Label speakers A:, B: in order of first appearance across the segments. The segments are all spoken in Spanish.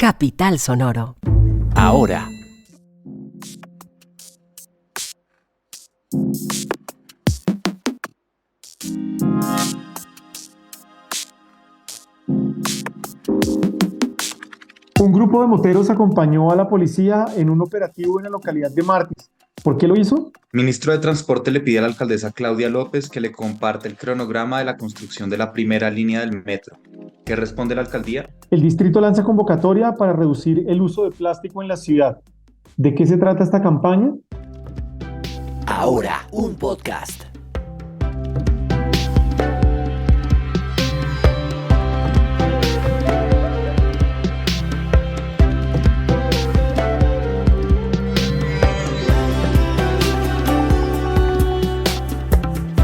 A: Capital Sonoro.
B: Ahora.
C: Un grupo de moteros acompañó a la policía en un operativo en la localidad de Martis. ¿Por qué lo hizo?
D: Ministro de Transporte le pide a la alcaldesa Claudia López que le comparte el cronograma de la construcción de la primera línea del metro. ¿Qué responde la alcaldía?
C: El distrito lanza convocatoria para reducir el uso de plástico en la ciudad. ¿De qué se trata esta campaña?
B: Ahora, un podcast.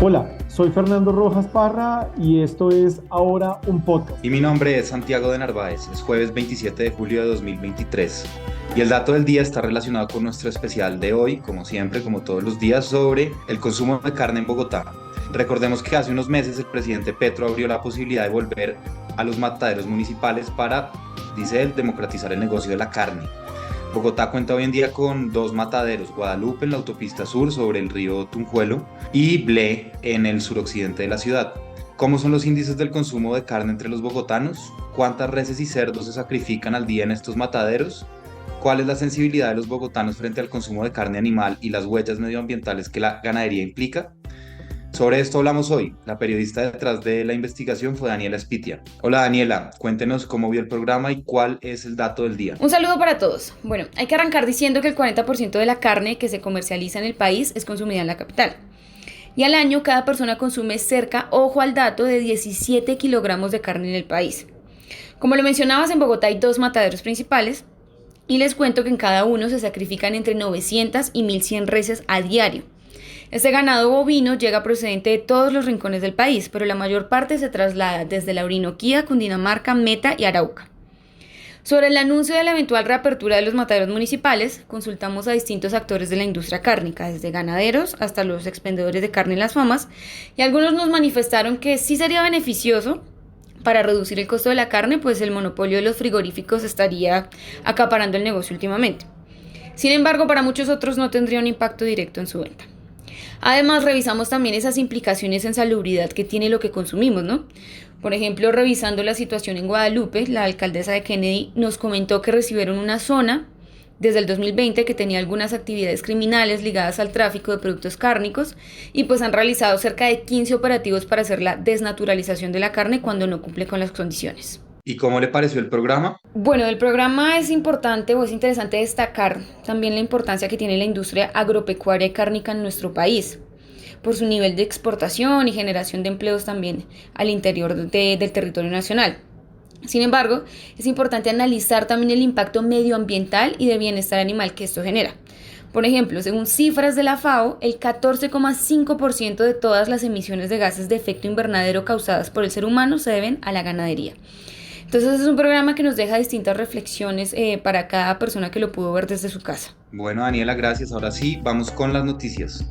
C: Hola, soy Fernando Rojas Parra y esto es Ahora un podcast.
D: Y mi nombre es Santiago de Narváez. Es jueves 27 de julio de 2023. Y el dato del día está relacionado con nuestro especial de hoy, como siempre, como todos los días, sobre el consumo de carne en Bogotá. Recordemos que hace unos meses el presidente Petro abrió la posibilidad de volver a los mataderos municipales para, dice él, democratizar el negocio de la carne. Bogotá cuenta hoy en día con dos mataderos, Guadalupe en la autopista sur sobre el río Tunjuelo y Ble en el suroccidente de la ciudad. ¿Cómo son los índices del consumo de carne entre los bogotanos? ¿Cuántas reses y cerdos se sacrifican al día en estos mataderos? ¿Cuál es la sensibilidad de los bogotanos frente al consumo de carne animal y las huellas medioambientales que la ganadería implica? Sobre esto hablamos hoy. La periodista detrás de la investigación fue Daniela Spitia. Hola Daniela, cuéntenos cómo vio el programa y cuál es el dato del día.
E: Un saludo para todos. Bueno, hay que arrancar diciendo que el 40% de la carne que se comercializa en el país es consumida en la capital. Y al año cada persona consume cerca, ojo al dato, de 17 kilogramos de carne en el país. Como lo mencionabas, en Bogotá hay dos mataderos principales y les cuento que en cada uno se sacrifican entre 900 y 1100 reses a diario. Este ganado bovino llega procedente de todos los rincones del país, pero la mayor parte se traslada desde la Orinoquía, Cundinamarca, Meta y Arauca. Sobre el anuncio de la eventual reapertura de los mataderos municipales, consultamos a distintos actores de la industria cárnica, desde ganaderos hasta los expendedores de carne en las famas, y algunos nos manifestaron que sí sería beneficioso para reducir el costo de la carne, pues el monopolio de los frigoríficos estaría acaparando el negocio últimamente. Sin embargo, para muchos otros no tendría un impacto directo en su venta. Además, revisamos también esas implicaciones en salubridad que tiene lo que consumimos, ¿no? Por ejemplo, revisando la situación en Guadalupe, la alcaldesa de Kennedy nos comentó que recibieron una zona desde el 2020 que tenía algunas actividades criminales ligadas al tráfico de productos cárnicos y pues han realizado cerca de 15 operativos para hacer la desnaturalización de la carne cuando no cumple con las condiciones.
D: ¿Y cómo le pareció el programa?
E: Bueno, del programa es importante o es interesante destacar también la importancia que tiene la industria agropecuaria y cárnica en nuestro país, por su nivel de exportación y generación de empleos también al interior del territorio nacional. Sin embargo, es importante analizar también el impacto medioambiental y de bienestar animal que esto genera. Por ejemplo, según cifras de la FAO, el 14,5% de todas las emisiones de gases de efecto invernadero causadas por el ser humano se deben a la ganadería. Entonces es un programa que nos deja distintas reflexiones para cada persona que lo pudo ver desde su casa.
D: Bueno, Daniela, gracias. Ahora sí, vamos con las noticias.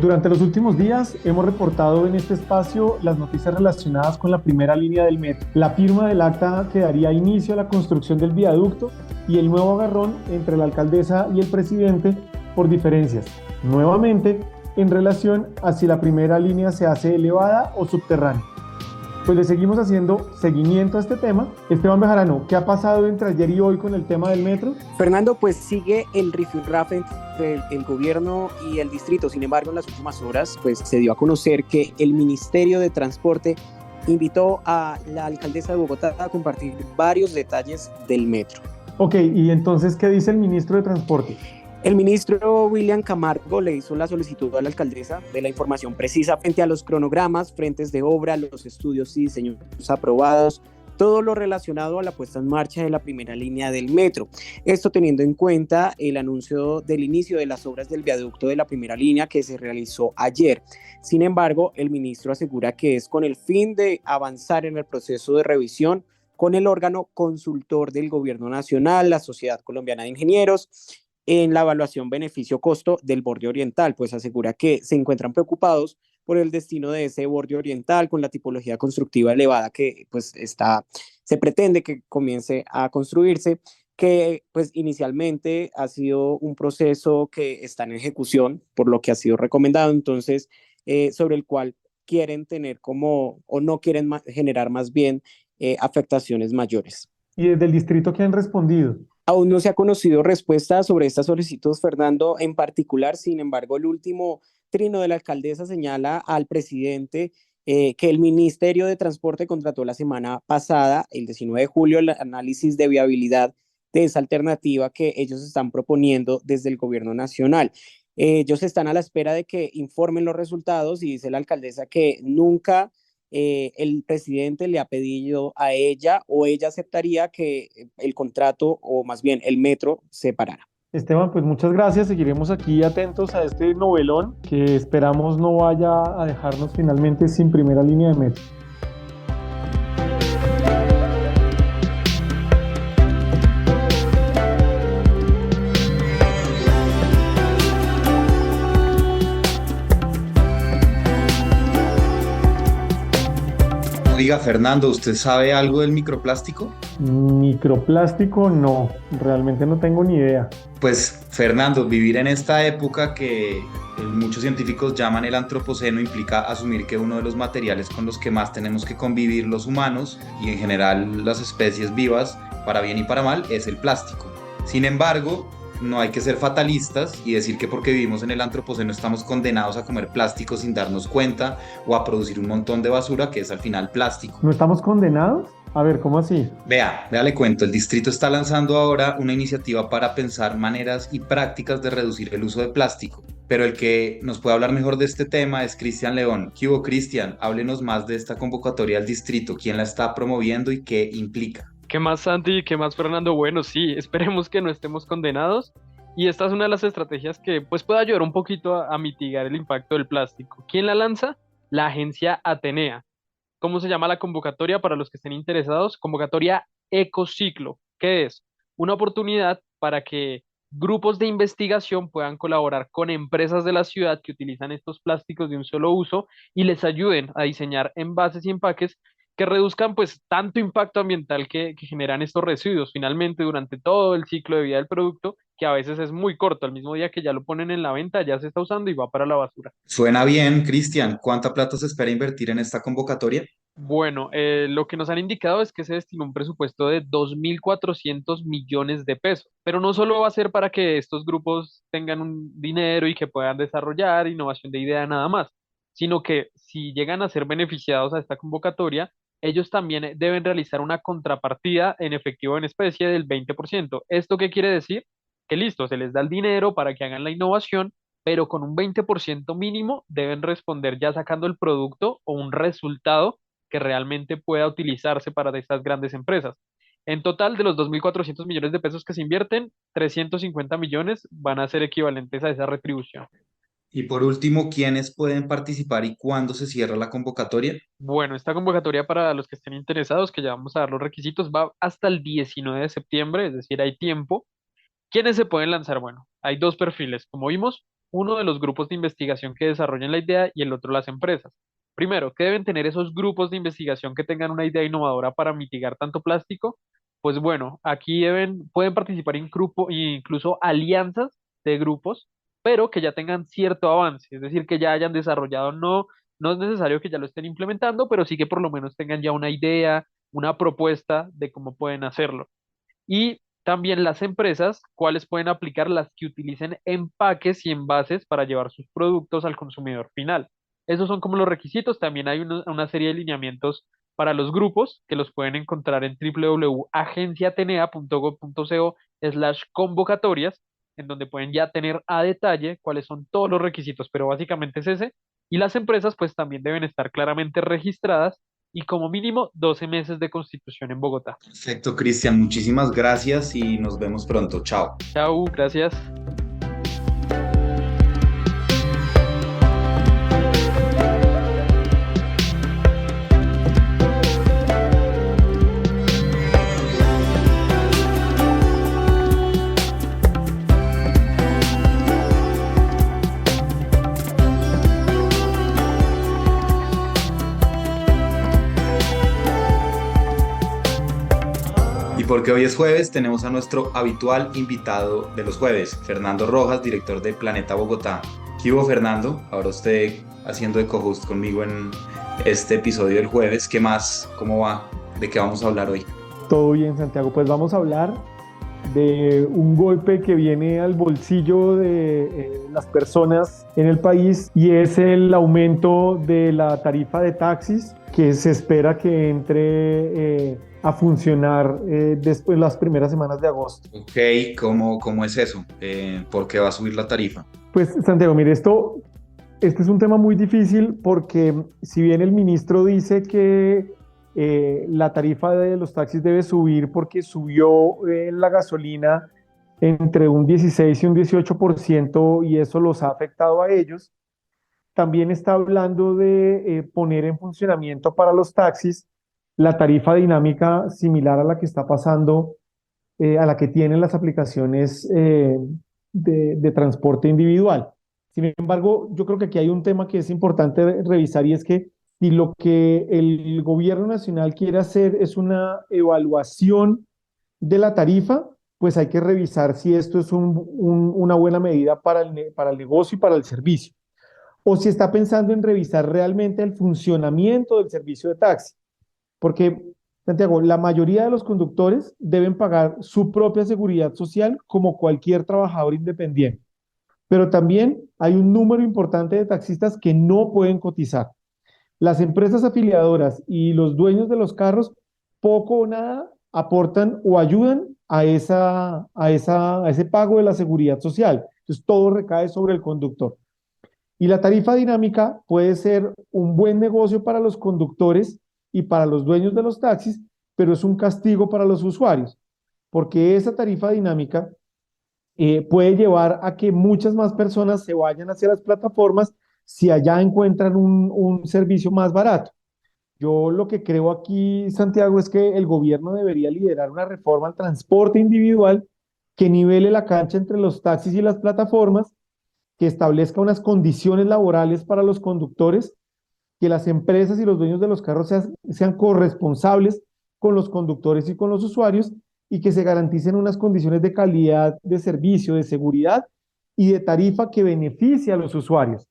C: Durante los últimos días hemos reportado en este espacio las noticias relacionadas con la primera línea del metro. La firma del acta que daría inicio a la construcción del viaducto y el nuevo agarrón entre la alcaldesa y el presidente por diferencias, nuevamente en relación a si la primera línea se hace elevada o subterránea. Pues le seguimos haciendo seguimiento a este tema. Esteban Bejarano, ¿qué ha pasado entre ayer y hoy con el tema del metro?
F: Fernando, pues sigue el rifirrafe entre el gobierno y el distrito. Sin embargo, en las últimas horas pues se dio a conocer que el Ministerio de Transporte invitó a la alcaldesa de Bogotá a compartir varios detalles del metro.
C: Ok, y entonces, ¿qué dice el ministro de Transporte?
F: El ministro William Camargo le hizo la solicitud a la alcaldesa de la información precisa frente a los cronogramas, frentes de obra, los estudios y diseños aprobados, todo lo relacionado a la puesta en marcha de la primera línea del metro. Esto teniendo en cuenta el anuncio del inicio de las obras del viaducto de la primera línea que se realizó ayer. Sin embargo, el ministro asegura que es con el fin de avanzar en el proceso de revisión con el órgano consultor del Gobierno Nacional, la Sociedad Colombiana de Ingenieros, en la evaluación beneficio-costo del borde oriental, pues asegura que se encuentran preocupados por el destino de ese borde oriental con la tipología constructiva elevada que pues se pretende que comience a construirse, que pues inicialmente ha sido un proceso que está en ejecución por lo que ha sido recomendado, entonces sobre el cual quieren tener como, o no quieren generar más bien afectaciones mayores.
C: ¿Y desde el distrito qué han respondido?
F: Aún no se ha conocido respuesta sobre esta solicitud, Fernando, en particular. Sin embargo, el último trino de la alcaldesa señala al presidente que el Ministerio de Transporte contrató la semana pasada, el 19 de julio, el análisis de viabilidad de esa alternativa que ellos están proponiendo desde el gobierno nacional. Ellos están a la espera de que informen los resultados y dice la alcaldesa que nunca el presidente le ha pedido a ella o ella aceptaría que el contrato o más bien el metro se parara.
C: Esteban, pues muchas gracias. Seguiremos aquí atentos a este novelón que esperamos no vaya a dejarnos finalmente sin primera línea de metro.
D: Diga, Fernando, ¿usted sabe algo del microplástico?
C: Microplástico no, realmente no tengo ni idea.
D: Pues, Fernando, vivir en esta época que muchos científicos llaman el antropoceno implica asumir que uno de los materiales con los que más tenemos que convivir los humanos y en general las especies vivas, para bien y para mal, es el plástico. Sin embargo, no hay que ser fatalistas y decir que porque vivimos en el antropoceno estamos condenados a comer plástico sin darnos cuenta o a producir un montón de basura que es al final plástico.
C: ¿No estamos condenados? A ver, ¿cómo así?
D: Vea, le cuento, el distrito está lanzando ahora una iniciativa para pensar maneras y prácticas de reducir el uso de plástico, pero el que nos puede hablar mejor de este tema es Cristian León. ¿Qué hubo, Cristian? Háblenos más de esta convocatoria al distrito, quién la está promoviendo y qué implica.
A: ¿Qué más, Santi? ¿Qué más, Fernando? Bueno, sí, esperemos que no estemos condenados y esta es una de las estrategias que pues puede ayudar un poquito a mitigar el impacto del plástico. ¿Quién la lanza? La agencia Atenea. ¿Cómo se llama la convocatoria para los que estén interesados? Convocatoria Ecociclo. ¿Qué es? Una oportunidad para que grupos de investigación puedan colaborar con empresas de la ciudad que utilizan estos plásticos de un solo uso y les ayuden a diseñar envases y empaques que reduzcan pues tanto impacto ambiental que generan estos residuos finalmente durante todo el ciclo de vida del producto, que a veces es muy corto, al mismo día que ya lo ponen en la venta ya se está usando y va para la basura.
D: Suena bien, Cristian. ¿Cuánta plata se espera invertir en esta convocatoria?
A: Bueno, lo que nos han indicado es que se destinó un presupuesto de 2.400 millones de pesos, pero no solo va a ser para que estos grupos tengan un dinero y que puedan desarrollar innovación de idea nada más, sino que si llegan a ser beneficiados a esta convocatoria, ellos también deben realizar una contrapartida en efectivo o en especie del 20%. ¿Esto qué quiere decir? Que listo, se les da el dinero para que hagan la innovación, pero con un 20% mínimo deben responder ya sacando el producto o un resultado que realmente pueda utilizarse para estas grandes empresas. En total, de los 2.400 millones de pesos que se invierten, 350 millones van a ser equivalentes a esa retribución.
D: Y por último, ¿quiénes pueden participar y cuándo se cierra la convocatoria?
A: Bueno, esta convocatoria para los que estén interesados, que ya vamos a dar los requisitos, va hasta el 19 de septiembre, es decir, hay tiempo. ¿Quiénes se pueden lanzar? Bueno, hay dos perfiles, como vimos, uno de los grupos de investigación que desarrollen la idea y el otro las empresas. Primero, ¿qué deben tener esos grupos de investigación que tengan una idea innovadora para mitigar tanto plástico? Pues bueno, aquí pueden participar en grupo, incluso alianzas de grupos, pero que ya tengan cierto avance, es decir, que ya hayan desarrollado, no es necesario que ya lo estén implementando, pero sí que por lo menos tengan ya una idea, una propuesta de cómo pueden hacerlo. Y también las empresas, cuáles pueden aplicar las que utilicen empaques y envases para llevar sus productos al consumidor final. Esos son como los requisitos. También hay una serie de lineamientos para los grupos que los pueden encontrar en www.agenciaatenea.gov.co/convocatorias, en donde pueden ya tener a detalle cuáles son todos los requisitos, pero básicamente es ese. Y las empresas pues también deben estar claramente registradas y como mínimo 12 meses de constitución en Bogotá.
D: Perfecto, Cristian, muchísimas gracias y nos vemos pronto. Chao.
A: Chao, gracias.
D: porque hoy es jueves, tenemos a nuestro habitual invitado de los jueves, Fernando Rojas, director de Planeta Bogotá. ¿Qué hubo, Fernando? Ahora usted haciendo de co-host conmigo en este episodio del jueves. ¿Qué más? ¿Cómo va? ¿De qué vamos a hablar hoy?
C: Todo bien, Santiago. Pues vamos a hablar de un golpe que viene al bolsillo de las personas en el país y es el aumento de la tarifa de taxis que se espera que entre a funcionar después de las primeras semanas de agosto.
D: Ok, ¿cómo es eso? ¿Por qué va a subir la tarifa?
C: Pues Santiago, mire, este es un tema muy difícil porque si bien el ministro dice que la tarifa de los taxis debe subir porque subió la gasolina entre un 16 y un 18% y eso los ha afectado a ellos. También está hablando de poner en funcionamiento para los taxis la tarifa dinámica similar a la que está pasando, a la que tienen las aplicaciones de transporte individual. Sin embargo, yo creo que aquí hay un tema que es importante revisar y es que si lo que el gobierno nacional quiere hacer es una evaluación de la tarifa, pues hay que revisar si esto es una buena medida para el negocio y para el servicio. O si está pensando en revisar realmente el funcionamiento del servicio de taxi. Porque, Santiago, la mayoría de los conductores deben pagar su propia seguridad social como cualquier trabajador independiente. Pero también hay un número importante de taxistas que no pueden cotizar. Las empresas afiliadoras y los dueños de los carros poco o nada aportan o ayudan a ese pago de la seguridad social. Entonces todo recae sobre el conductor. Y la tarifa dinámica puede ser un buen negocio para los conductores y para los dueños de los taxis, pero es un castigo para los usuarios, porque esa tarifa dinámica puede llevar a que muchas más personas se vayan hacia las plataformas si allá encuentran un servicio más barato. Yo lo que creo aquí, Santiago, es que el gobierno debería liderar una reforma al transporte individual que nivele la cancha entre los taxis y las plataformas, que establezca unas condiciones laborales para los conductores, que las empresas y los dueños de los carros sean corresponsables con los conductores y con los usuarios y que se garanticen unas condiciones de calidad de servicio, de seguridad y de tarifa que beneficie a los usuarios.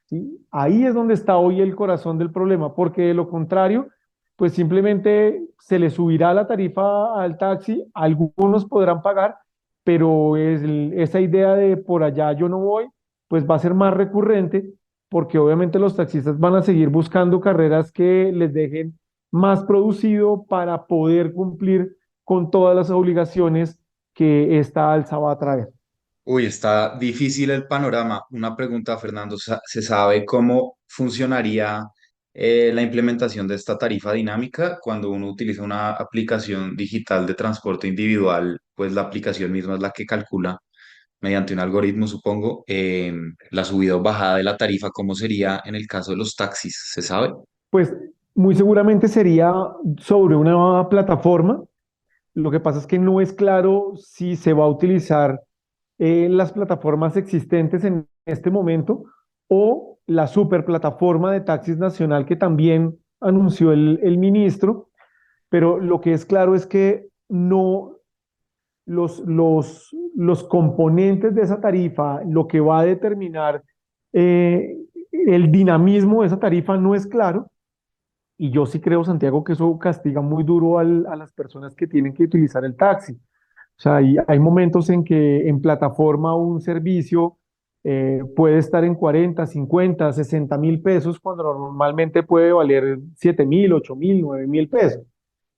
C: ¿Sí? Ahí es donde está hoy el corazón del problema, porque de lo contrario, pues simplemente se le subirá la tarifa al taxi, algunos podrán pagar, pero esa idea de por allá yo no voy, pues va a ser más recurrente, porque obviamente los taxistas van a seguir buscando carreras que les dejen más producido para poder cumplir con todas las obligaciones que esta alza va a traer.
D: Uy, está difícil el panorama. Una pregunta, Fernando. ¿Se sabe cómo funcionaría la implementación de esta tarifa dinámica cuando uno utiliza una aplicación digital de transporte individual? Pues la aplicación misma es la que calcula mediante un algoritmo, supongo, la subida o bajada de la tarifa. ¿Cómo sería en el caso de los taxis? ¿Se sabe?
C: Pues muy seguramente sería sobre una plataforma. Lo que pasa es que no es claro si se va a utilizar las plataformas existentes en este momento o la superplataforma de taxis nacional que también anunció el ministro, pero lo que es claro es que no los componentes de esa tarifa, lo que va a determinar eh, el dinamismo de esa tarifa no es claro. Y yo sí creo, Santiago, que eso castiga muy duro a las personas que tienen que utilizar el taxi. O sea, hay momentos en que en plataforma un servicio puede estar en 40, 50, 60.000 pesos cuando normalmente puede valer 7.000, 8.000, 9.000 pesos.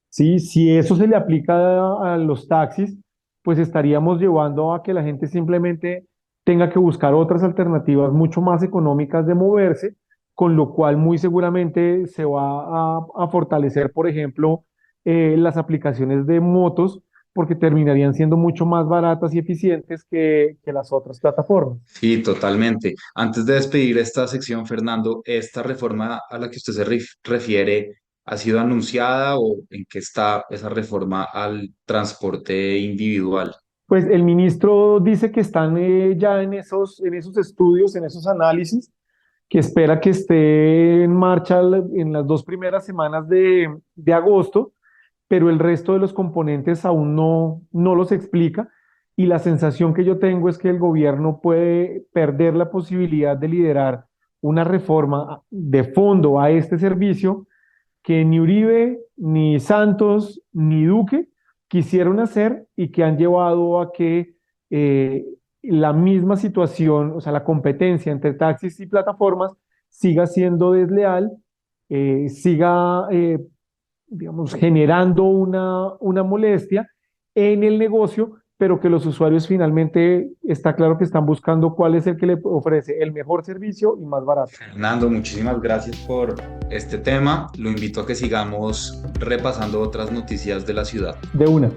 C: ¿Sí? Si eso se le aplica a los taxis, pues estaríamos llevando a que la gente simplemente tenga que buscar otras alternativas mucho más económicas de moverse, con lo cual muy seguramente se va a fortalecer, por ejemplo, las aplicaciones de motos, porque terminarían siendo mucho más baratas y eficientes que las otras plataformas.
D: Sí, totalmente. Antes de despedir esta sección, Fernando, ¿esta reforma a la que usted se refiere ha sido anunciada o en qué está esa reforma al transporte individual?
C: Pues el ministro dice que están ya en esos estudios, en esos análisis, que espera que esté en marcha en las 2 primeras semanas de agosto, pero el resto de los componentes aún no los explica. Y la sensación que yo tengo es que el gobierno puede perder la posibilidad de liderar una reforma de fondo a este servicio que ni Uribe, ni Santos, ni Duque quisieron hacer y que han llevado a que eh, la misma situación, o sea, la competencia entre taxis y plataformas siga siendo desleal, siga, digamos, generando una molestia en el negocio, pero que los usuarios finalmente está claro que están buscando cuál es el que le ofrece el mejor servicio y más barato.
D: Fernando, muchísimas gracias por este tema. Lo invito a que sigamos repasando otras noticias de la ciudad.
C: De una.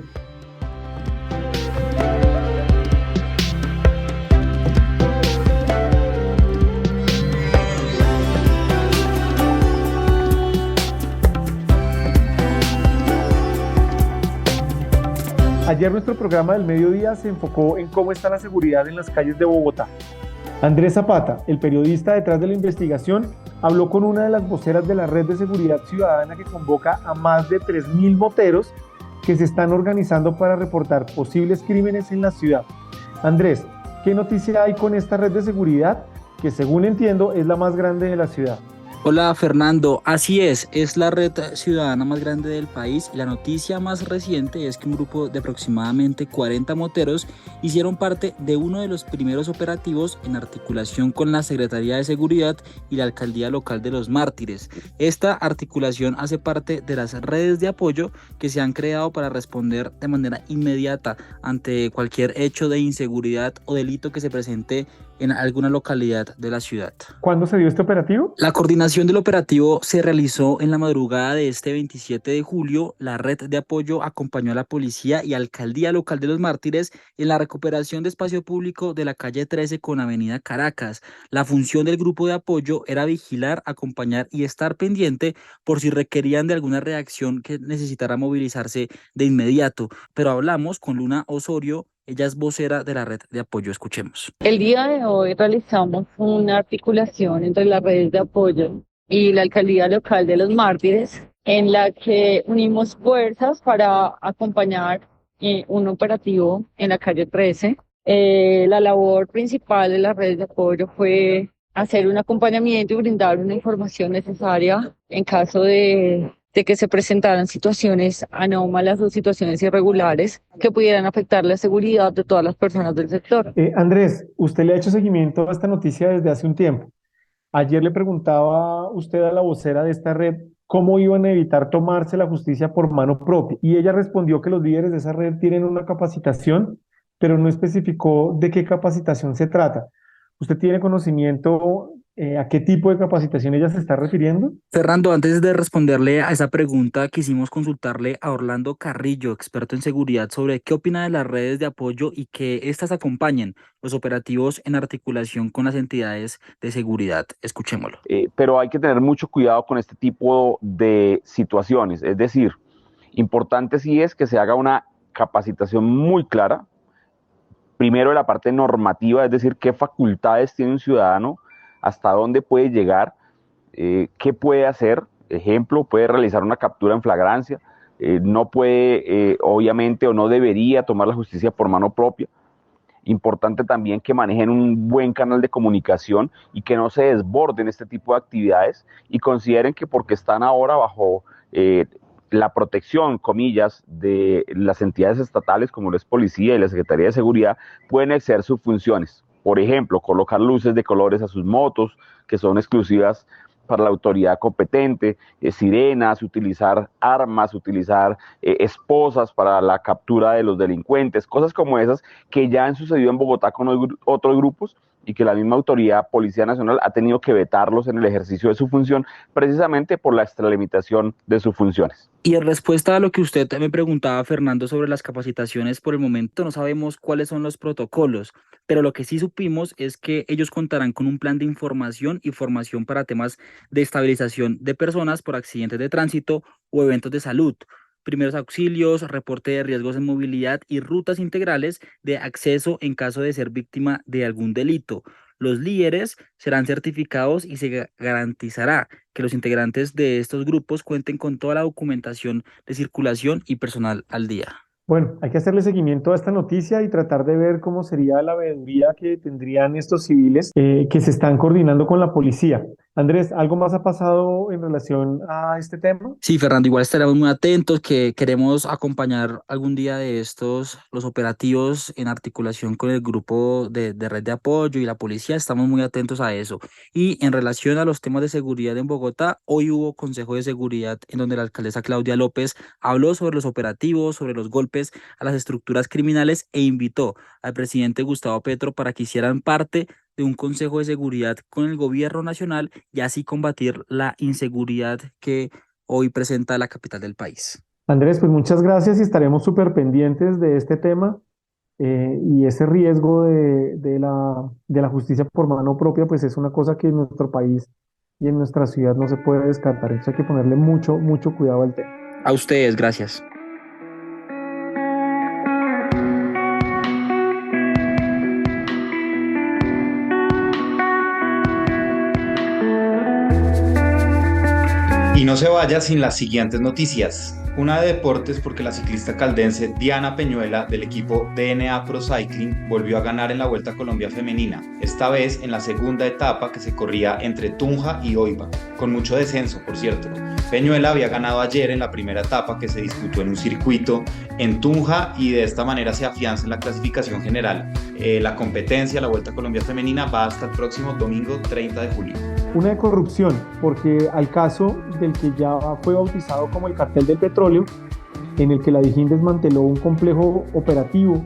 C: Ayer nuestro programa del mediodía se enfocó en cómo está la seguridad en las calles de Bogotá. Andrés Zapata, el periodista detrás de la investigación, habló con una de las voceras de la Red de Seguridad Ciudadana que convoca a más de 3.000 moteros que se están organizando para reportar posibles crímenes en la ciudad. Andrés, ¿qué noticia hay con esta red de seguridad que, según entiendo, es la más grande de la ciudad?
G: Hola Fernando, así es la red ciudadana más grande del país y la noticia más reciente es que un grupo de aproximadamente 40 moteros hicieron parte de uno de los primeros operativos en articulación con la Secretaría de Seguridad y la Alcaldía Local de Los Mártires. Esta articulación hace parte de las redes de apoyo que se han creado para responder de manera inmediata ante cualquier hecho de inseguridad o delito que se presente en alguna localidad de la ciudad.
C: ¿Cuándo se dio este operativo?
G: La coordinación del operativo se realizó en la madrugada de este 27 de julio. La red de apoyo acompañó a la policía y alcaldía local de Los Mártires en la recuperación de espacio público de la calle 13 con avenida Caracas. La función del grupo de apoyo era vigilar, acompañar y estar pendiente por si requerían de alguna reacción que necesitara movilizarse de inmediato. Pero hablamos con Luna Osorio. Ella es vocera de la red de apoyo. Escuchemos.
H: El día de hoy realizamos una articulación entre las redes de apoyo y la alcaldía local de Los Mártires, en la que unimos fuerzas para acompañar un operativo en la calle 13. La labor principal de las redes de apoyo fue hacer un acompañamiento y brindar una información necesaria en caso de que se presentaran situaciones anómalas o situaciones irregulares que pudieran afectar la seguridad de todas las personas del sector.
C: Andrés, usted le ha hecho seguimiento a esta noticia desde hace un tiempo. Ayer le preguntaba usted a la vocera de esta red cómo iban a evitar tomarse la justicia por mano propia. Y ella respondió que los líderes de esa red tienen una capacitación, pero no especificó de qué capacitación se trata. ¿Usted tiene conocimiento a qué tipo de capacitación ella se está refiriendo?
G: Fernando, antes de responderle a esa pregunta, quisimos consultarle a Orlando Carrillo, experto en seguridad, sobre qué opina de las redes de apoyo y que éstas acompañen los operativos en articulación con las entidades de seguridad. Escuchémoslo.
I: Pero hay que tener mucho cuidado con este tipo de situaciones. Es decir, importante sí es que se haga una capacitación muy clara. Primero, de la parte normativa, es decir, qué facultades tiene un ciudadano, hasta dónde puede llegar, qué puede hacer. Ejemplo, puede realizar una captura en flagrancia, no puede, obviamente, o no debería tomar la justicia por mano propia. Importante también que manejen un buen canal de comunicación y que no se desborden este tipo de actividades y consideren que porque están ahora bajo la protección, comillas, de las entidades estatales como lo es Policía y la Secretaría de Seguridad, pueden ejercer sus funciones. Por ejemplo, colocar luces de colores a sus motos, que son exclusivas para la autoridad competente, sirenas, utilizar armas, utilizar esposas para la captura de los delincuentes, cosas como esas que ya han sucedido en Bogotá con otros grupos y que la misma autoridad Policía Nacional ha tenido que vetarlos en el ejercicio de su función precisamente por la extralimitación de sus funciones.
G: Y en respuesta a lo que usted me preguntaba, Fernando, sobre las capacitaciones, por el momento no sabemos cuáles son los protocolos, pero lo que sí supimos es que ellos contarán con un plan de información y formación para temas de estabilización de personas por accidentes de tránsito o eventos de salud, primeros auxilios, reporte de riesgos en movilidad y rutas integrales de acceso en caso de ser víctima de algún delito. Los líderes serán certificados y se garantizará que los integrantes de estos grupos cuenten con toda la documentación de circulación y personal al día.
C: Bueno, hay que hacerle seguimiento a esta noticia y tratar de ver cómo sería la veeduría que tendrían estos civiles que se están coordinando con la policía. Andrés, ¿algo más ha pasado en relación a este tema?
G: Sí, Fernando, igual estaremos muy atentos, que queremos acompañar algún día de estos, los operativos en articulación con el grupo de red de apoyo y la policía, estamos muy atentos a eso. Y en relación a los temas de seguridad en Bogotá, hoy hubo Consejo de Seguridad en donde la alcaldesa Claudia López habló sobre los operativos, sobre los golpes a las estructuras criminales e invitó al presidente Gustavo Petro para que hicieran parte de un Consejo de Seguridad con el gobierno nacional y así combatir la inseguridad que hoy presenta la capital del país.
C: Andrés, pues muchas gracias y estaremos súper pendientes de este tema y ese riesgo de la justicia por mano propia, pues es una cosa que en nuestro país y en nuestra ciudad no se puede descartar. Entonces hay que ponerle mucho, mucho cuidado al tema.
G: A ustedes, gracias.
D: Y no se vaya sin las siguientes noticias. Una de deportes porque la ciclista caldense Diana Peñuela del equipo DNA Pro Cycling volvió a ganar en la Vuelta a Colombia femenina, esta vez en la segunda etapa que se corría entre Tunja y Oiba, con mucho descenso, por cierto. Peñuela había ganado ayer en la primera etapa que se disputó en un circuito en Tunja y de esta manera se afianza en la clasificación general. La competencia, la Vuelta a Colombia femenina, va hasta el próximo domingo 30 de julio.
C: Una de corrupción, porque al caso del que ya fue bautizado como el cartel del petróleo, en el que la Dijín desmanteló un complejo operativo,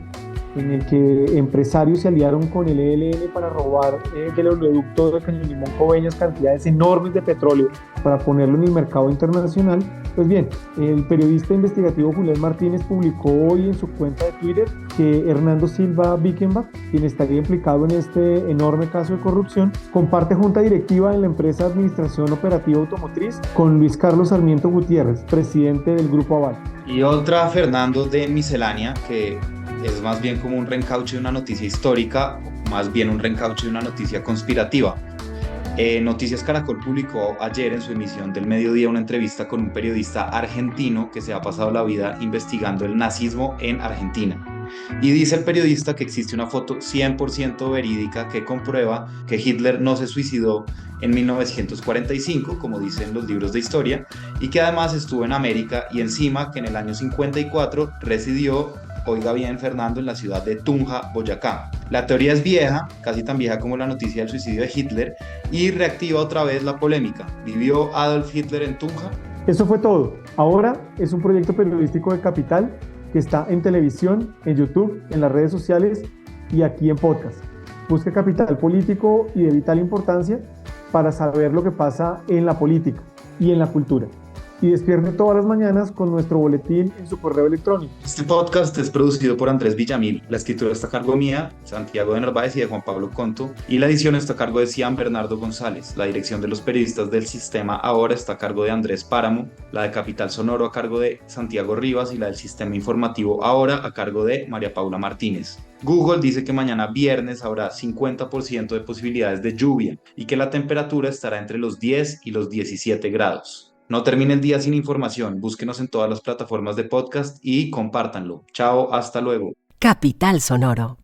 C: en el que empresarios se aliaron con el ELN para robar del oleoducto de Caño Limón Coveñas cantidades enormes de petróleo para ponerlo en el mercado internacional. Pues bien, el periodista investigativo Julián Martínez publicó hoy en su cuenta de Twitter que Hernando Silva Bickenbach, quien estaría implicado en este enorme caso de corrupción, comparte junta directiva en la empresa Administración Operativa Automotriz con Luis Carlos Sarmiento Gutiérrez, presidente del Grupo Aval.
D: Y otra, Fernando, de miscelánea, que es más bien como un reencauche de una noticia histórica, más bien un reencauche de una noticia conspirativa. Noticias Caracol publicó ayer en su emisión del mediodía una entrevista con un periodista argentino que se ha pasado la vida investigando el nazismo en Argentina. Y dice el periodista que existe una foto 100% verídica que comprueba que Hitler no se suicidó en 1945, como dicen los libros de historia, y que además estuvo en América y encima que en el año 54 residió, oiga bien Fernando, en la ciudad de Tunja, Boyacá. La teoría es vieja, casi tan vieja como la noticia del suicidio de Hitler, y reactiva otra vez la polémica. ¿Vivió Adolf Hitler en Tunja?
C: Eso fue todo. Ahora es un proyecto periodístico de Capital que está en televisión, en YouTube, en las redes sociales y aquí en podcast. Busque Capital Político y de vital importancia para saber lo que pasa en la política y en la cultura. Y despierte todas las mañanas con nuestro boletín en su correo electrónico.
D: Este podcast es producido por Andrés Villamil. La escritura está a cargo mía, Santiago de Narváez y de Juan Pablo Conto. Y la edición está a cargo de Cian Bernardo González. La dirección de los periodistas del Sistema Ahora está a cargo de Andrés Páramo. La de Capital Sonoro a cargo de Santiago Rivas. Y la del Sistema Informativo Ahora a cargo de María Paula Martínez. Google dice que mañana viernes habrá 50% de posibilidades de lluvia y que la temperatura estará entre los 10 y los 17 grados. No termine el día sin información. Búsquenos en todas las plataformas de podcast y compártanlo. Chao, hasta luego.
B: Capital Sonoro.